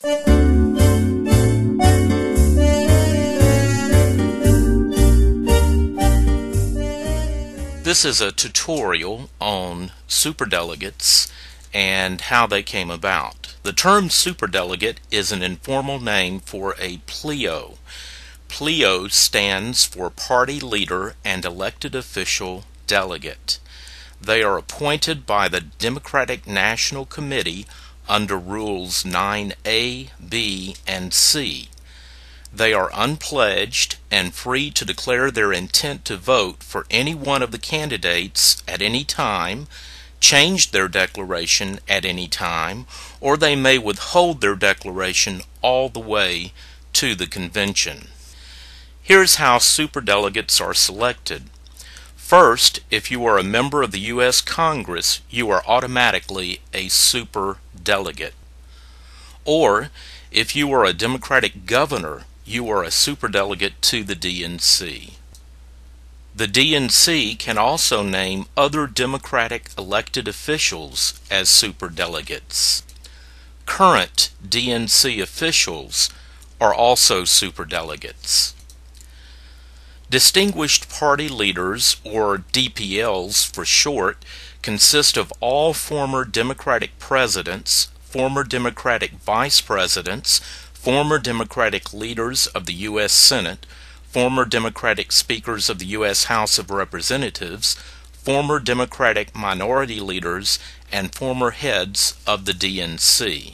This is a tutorial on superdelegates and how they came about. The term superdelegate is an informal name for a pleo. Pleo stands for Party Leader and Elected Official Delegate. They are appointed by the Democratic National Committee under Rules 9A, B, and C. They are unpledged and free to declare their intent to vote for any one of the candidates at any time, change their declaration at any time, or they may withhold their declaration all the way to the convention. Here's how superdelegates are selected. First, if you are a member of the U.S. Congress, you are automatically a superdelegate. Or, if you are a Democratic governor, you are a superdelegate to the DNC. The DNC can also name other Democratic elected officials as superdelegates. Current DNC officials are also superdelegates. Distinguished Party Leaders, or DPLs for short, consist of all former Democratic presidents, former Democratic vice presidents, former Democratic leaders of the U.S. Senate, former Democratic speakers of the U.S. House of Representatives, former Democratic minority leaders, and former heads of the DNC.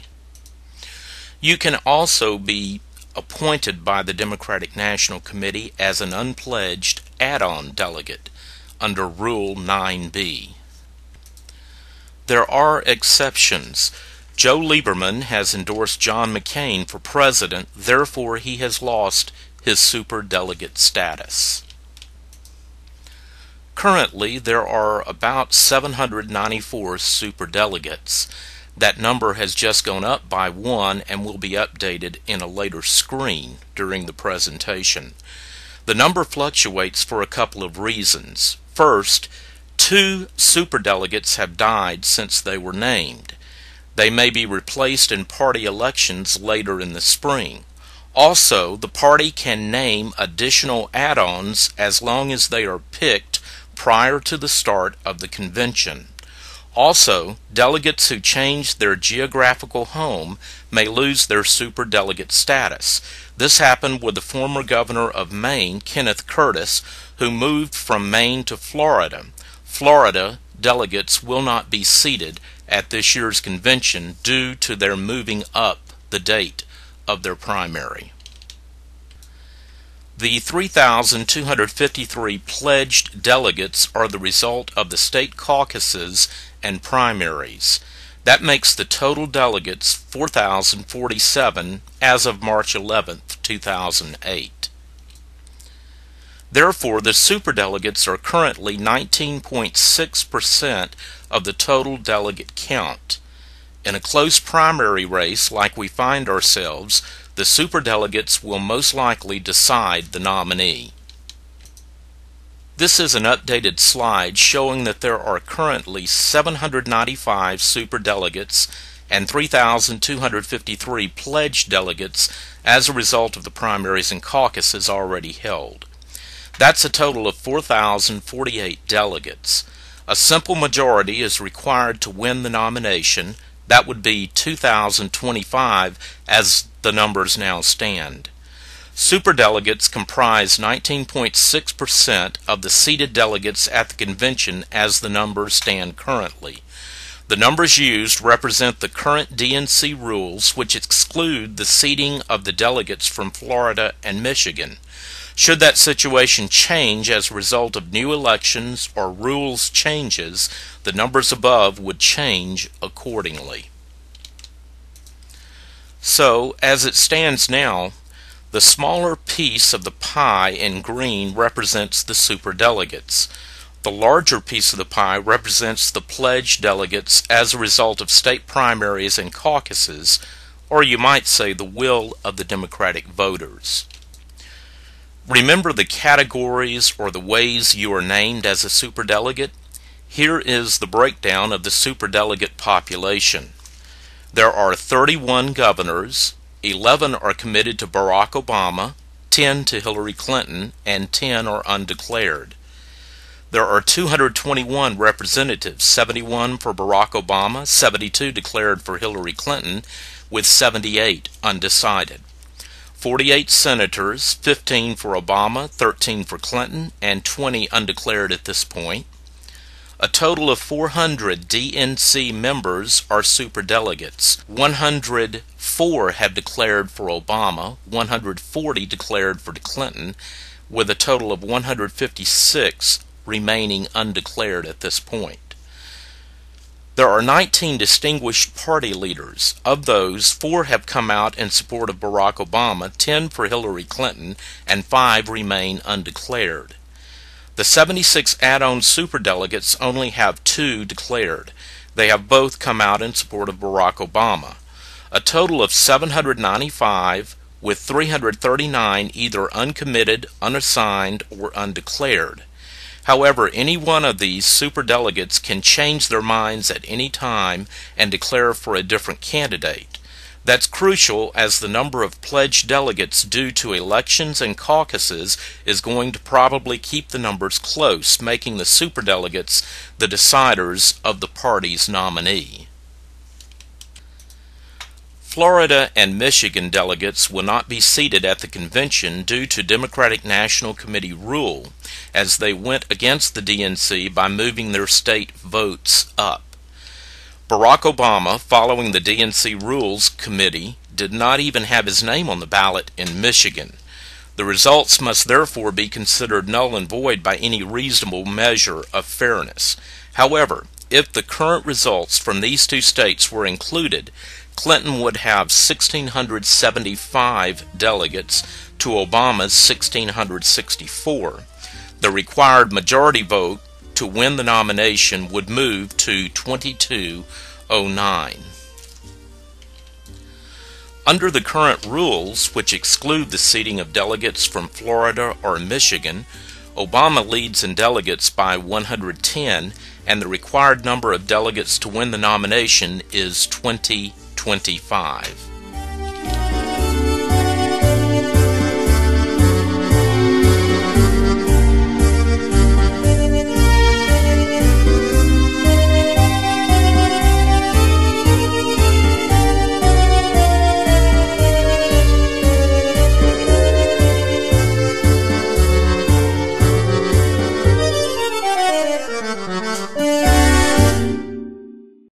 You can also be appointed by the Democratic National Committee as an unpledged add-on delegate under Rule 9B. There are exceptions. Joe Lieberman has endorsed John McCain for president, therefore he has lost his superdelegate status. Currently, there are about 794 superdelegates. That number has just gone up by one and will be updated in a later screen during the presentation. The number fluctuates for a couple of reasons. First, 2 superdelegates have died since they were named. They may be replaced in party elections later in the spring. Also, the party can name additional add-ons as long as they are picked prior to the start of the convention. Also, delegates who change their geographical home may lose their superdelegate status. This happened with the former governor of Maine, Kenneth Curtis, who moved from Maine to Florida. Florida delegates will not be seated at this year's convention due to their moving up the date of their primary. The 3,253 pledged delegates are the result of the state caucuses and primaries. That makes the total delegates 4,047 as of March 11, 2008. Therefore, the superdelegates are currently 19.6% of the total delegate count. In a close primary race like we find ourselves, the superdelegates will most likely decide the nominee. This is an updated slide showing that there are currently 795 superdelegates and 3,253 pledged delegates as a result of the primaries and caucuses already held. That's a total of 4,048 delegates. A simple majority is required to win the nomination. That would be 2,025 as the numbers now stand. Superdelegates comprise 19.6% of the seated delegates at the convention as the numbers stand currently. The numbers used represent the current DNC rules, which exclude the seating of the delegates from Florida and Michigan. Should that situation change as a result of new elections or rules changes, the numbers above would change accordingly. So, as it stands now, the smaller piece of the pie in green represents the superdelegates. The larger piece of the pie represents the pledged delegates as a result of state primaries and caucuses, or you might say the will of the Democratic voters. Remember the categories or the ways you are named as a superdelegate? Here is the breakdown of the superdelegate population. There are 31 governors, 11 are committed to Barack Obama, 10 to Hillary Clinton, and 10 are undeclared. There are 221 representatives, 71 for Barack Obama, 72 declared for Hillary Clinton, with 78 undecided. 48 senators, 15 for Obama, 13 for Clinton, and 20 undeclared at this point. A total of 400 DNC members are superdelegates. 104 have declared for Obama, 140 declared for Clinton, with a total of 156 remaining undeclared at this point. There are 19 distinguished party leaders. Of those, 4 have come out in support of Barack Obama, 10 for Hillary Clinton, and 5 remain undeclared. The 76 add-on superdelegates only have 2 declared. They have both come out in support of Barack Obama. A total of 795, with 339 either uncommitted, unassigned, or undeclared. However, any one of these superdelegates can change their minds at any time and declare for a different candidate. That's crucial, as the number of pledged delegates due to elections and caucuses is going to probably keep the numbers close, making the superdelegates the deciders of the party's nominee. Florida and Michigan delegates will not be seated at the convention due to Democratic National Committee rule, as they went against the DNC by moving their state votes up. Barack Obama, following the DNC Rules Committee, did not even have his name on the ballot in Michigan. The results must therefore be considered null and void by any reasonable measure of fairness. However, if the current results from these 2 states were included, Clinton would have 1,675 delegates to Obama's 1,664. The required majority vote to win the nomination would move to 2209. Under the current rules, which exclude the seating of delegates from Florida or Michigan, Obama leads in delegates by 110, and the required number of delegates to win the nomination is 2025.